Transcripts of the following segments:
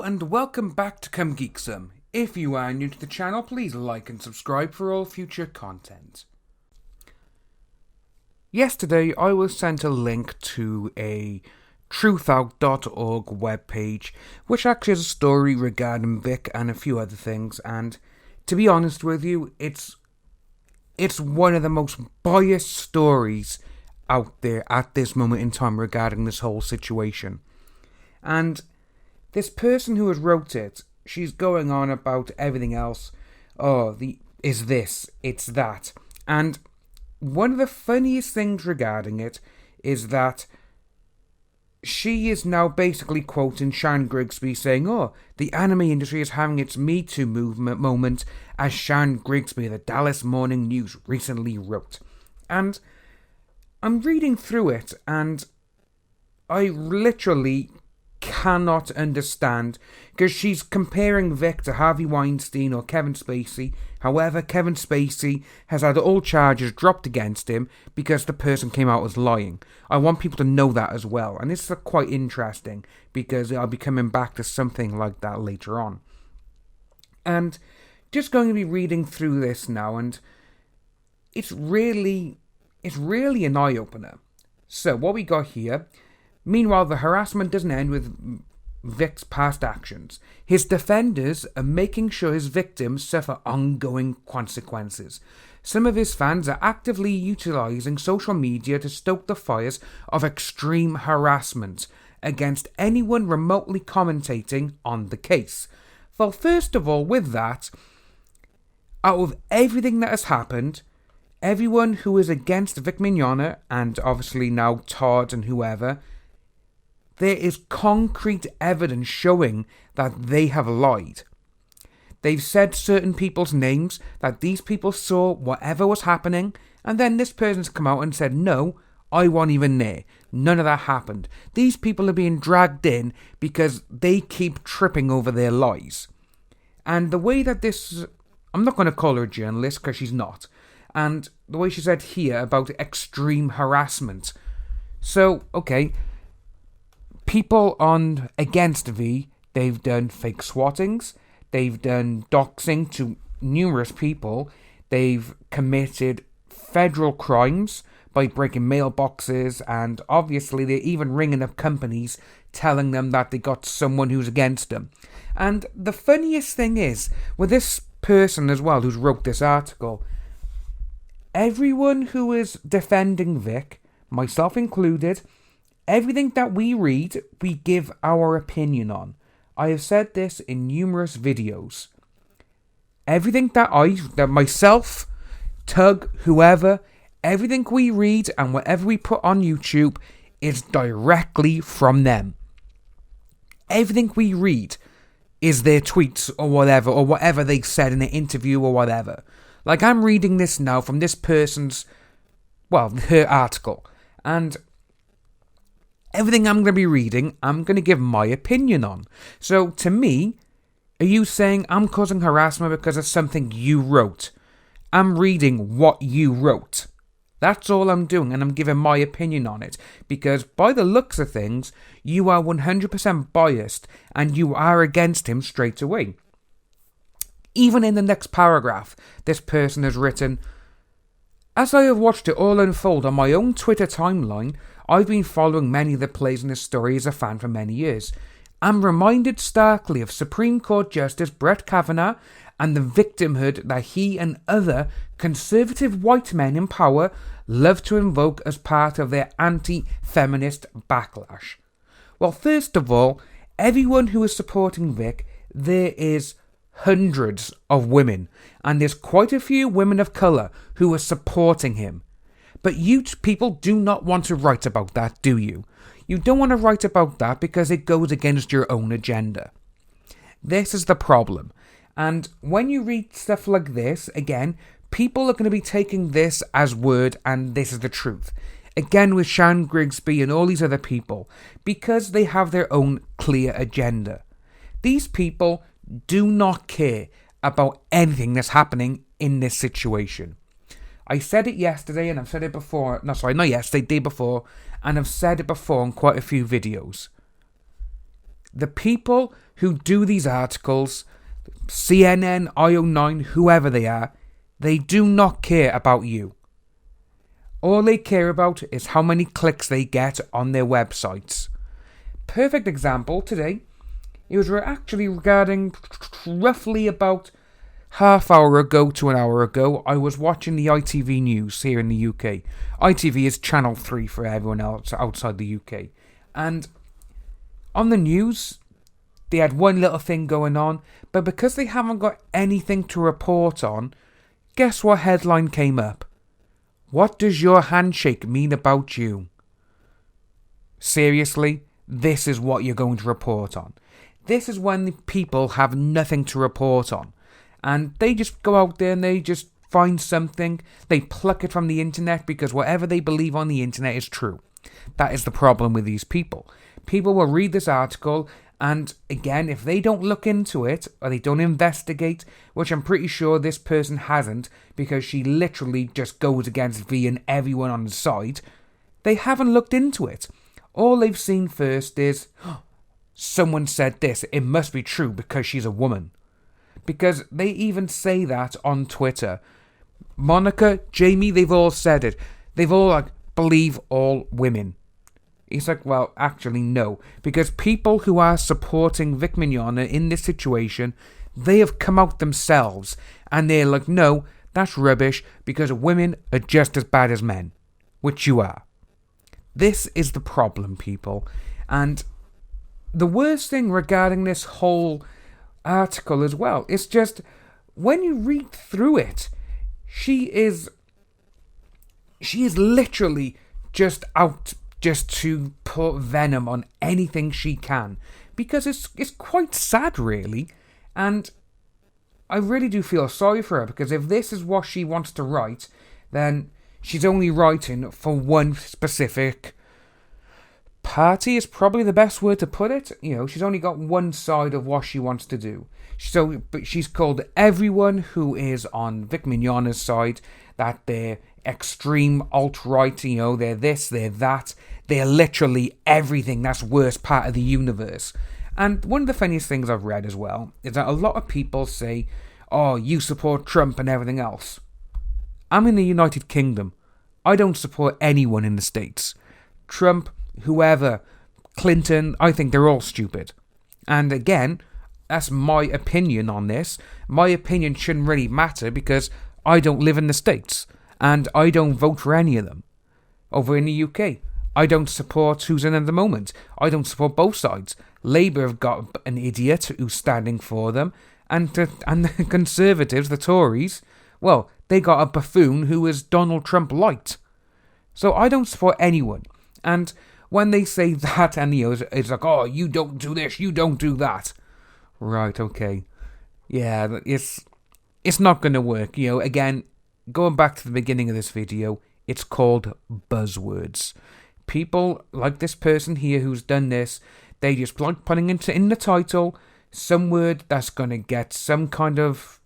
and welcome back to Come Geek Some. If you are new to the channel, please like and subscribe for all future content. Yesterday, I was sent a link to a truthout.org webpage, which actually has a story regarding Vic and a few other things, and to be honest with you, it's one of the most biased stories out there at this moment in time regarding this whole situation. And this person who has wrote it, she's going on about everything else. Is this, it's that. And one of the funniest things regarding it is that she is now basically quoting Shan Grigsby saying, the anime industry is having its Me Too movement moment, as Shan Grigsby of the Dallas Morning News recently wrote. And I'm reading through it, and I literally cannot understand, because she's comparing Vic to Harvey Weinstein or Kevin Spacey. However, Kevin Spacey has had all charges dropped against him because the person came out as lying. I want people to know that as well, and this is quite interesting because I'll be coming back to something like that later on. And just going to be reading through this now, and it's really an eye-opener. So what we got here: meanwhile, the harassment doesn't end with Vic's past actions. His defenders are making sure his victims suffer ongoing consequences. Some of his fans are actively utilising social media to stoke the fires of extreme harassment against anyone remotely commentating on the case. Well, first of all, with that, out of everything that has happened, everyone who is against Vic Mignogna, and obviously now Todd and whoever, there is concrete evidence showing that they have lied. They've said certain people's names, that these people saw whatever was happening, and then this person's come out and said, no, I wasn't even there. None of that happened. These people are being dragged in because they keep tripping over their lies. And the way that this, I'm not going to call her a journalist because she's not, and the way she said here about extreme harassment. So, okay, people on against V, they've done fake swattings, they've done doxing to numerous people, they've committed federal crimes by breaking mailboxes, and obviously they're even ringing up companies telling them that they got someone who's against them. And the funniest thing is, with this person as well who's wrote this article, everyone who is defending Vic, myself included, everything that we read, we give our opinion on. I have said this in numerous videos. Everything that myself, Tug, whoever, everything we read and whatever we put on YouTube is directly from them. Everything we read is their tweets or whatever they said in an interview or whatever. Like, I'm reading this now from this person's, her article. And everything I'm going to be reading, I'm going to give my opinion on. So, to me, are you saying I'm causing harassment because of something you wrote? I'm reading what you wrote. That's all I'm doing, and I'm giving my opinion on it. Because by the looks of things, you are 100% biased, and you are against him straight away. Even in the next paragraph, this person has written, as I have watched it all unfold on my own Twitter timeline, I've been following many of the plays in this story as a fan for many years. I'm reminded starkly of Supreme Court Justice Brett Kavanaugh and the victimhood that he and other conservative white men in power love to invoke as part of their anti-feminist backlash. Well, first of all, everyone who is supporting Vic, there is hundreds of women, and there's quite a few women of colour who are supporting him. But you people do not want to write about that, do you? You don't want to write about that because it goes against your own agenda. This is the problem. And when you read stuff like this, again, people are going to be taking this as word and this is the truth. Again, with Shan Grigsby and all these other people, because they have their own clear agenda. These people do not care about anything that's happening in this situation. I said it yesterday, and I've said it before. No, sorry, not yesterday, day before, and I've said it before in quite a few videos. the people who do these articles, CNN, IO9, whoever they are, they do not care about you. All they care about is how many clicks they get on their websites. Perfect example today. It was actually regarding roughly about half hour ago to an hour ago. I was watching the ITV news here in the UK. ITV is Channel 3 for everyone else outside the UK. And on the news, they had one little thing going on, but because they haven't got anything to report on, guess what headline came up? What does your handshake mean about you? Seriously, this is what you're going to report on. This is when the people have nothing to report on. And they just go out there and they just find something. They pluck it from the internet because whatever they believe on the internet is true. That is the problem with these people. People will read this article, and again, if they don't look into it or they don't investigate, which I'm pretty sure this person hasn't because she literally just goes against V and everyone on the side, they haven't looked into it. All they've seen first is, someone said this, it must be true because she's a woman. Because they even say that on Twitter. Monica, Jamie, they've all said it. They've all believe all women. It's like, well, actually no. Because people who are supporting Vic Mignogna in this situation, they have come out themselves. And they're like, no, that's rubbish because women are just as bad as men. Which you are. This is the problem, people. And the worst thing regarding this whole article as well, it's just, when you read through it, she is literally just out just to put venom on anything she can, because it's quite sad, really. And I really do feel sorry for her, because if this is what she wants to write, then she's only writing for one specific party is probably the best word to put it. You know, she's only got one side of what she wants to do. But she's called everyone who is on Vic Mignogna's side that they're extreme alt-right, you know, they're this, they're that. They're literally everything that's worst part of the universe. And one of the funniest things I've read as well is that a lot of people say, oh, you support Trump and everything else. I'm in the United Kingdom. I don't support anyone in the States. Trump, whoever, Clinton, I think they're all stupid. And again, that's my opinion on this. My opinion shouldn't really matter because I don't live in the States. And I don't vote for any of them. Over in the UK, I don't support who's in at the moment. I don't support both sides. Labour have got an idiot who's standing for them. And the Conservatives, the Tories, well, they got a buffoon who is Donald Trump light. So I don't support anyone. And when they say that, and you know, it's like, oh, you don't do this, you don't do that. Right, okay. Yeah, it's not going to work. You know, again, going back to the beginning of this video, it's called buzzwords. People like this person here who's done this, they just like putting in the title some word that's going to get some kind of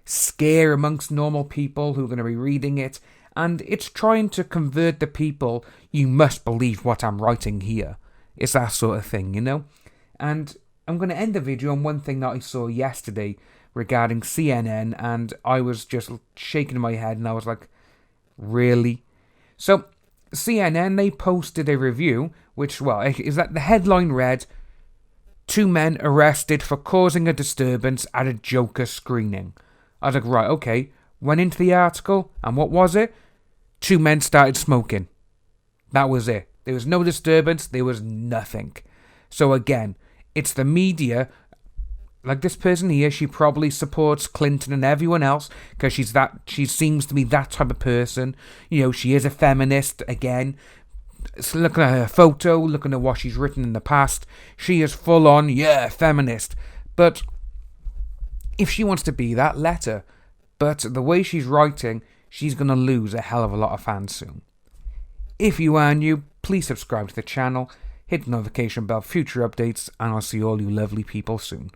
scare amongst normal people who are going to be reading it, and it's trying to convert the people, you must believe what I'm writing here. It's that sort of thing, you know? And I'm going to end the video on one thing that I saw yesterday regarding CNN, and I was just shaking my head, and I was like, really? So, CNN, they posted a review, which, well, is that the headline read, 2 men arrested for causing a disturbance at a Joker screening. I was like, right, okay. Went into the article, and what was it? 2 men started smoking. That was it. There was no disturbance, there was nothing. So again, it's the media, like this person here, she probably supports Clinton and everyone else, because she seems to be that type of person. You know, she is a feminist, again. So looking at her photo, looking at what she's written in the past, she is full on, yeah, feminist. But if she wants to be that, let her. But the way she's writing, she's going to lose a hell of a lot of fans soon. If you are new, please subscribe to the channel, hit the notification bell for future updates, and I'll see all you lovely people soon.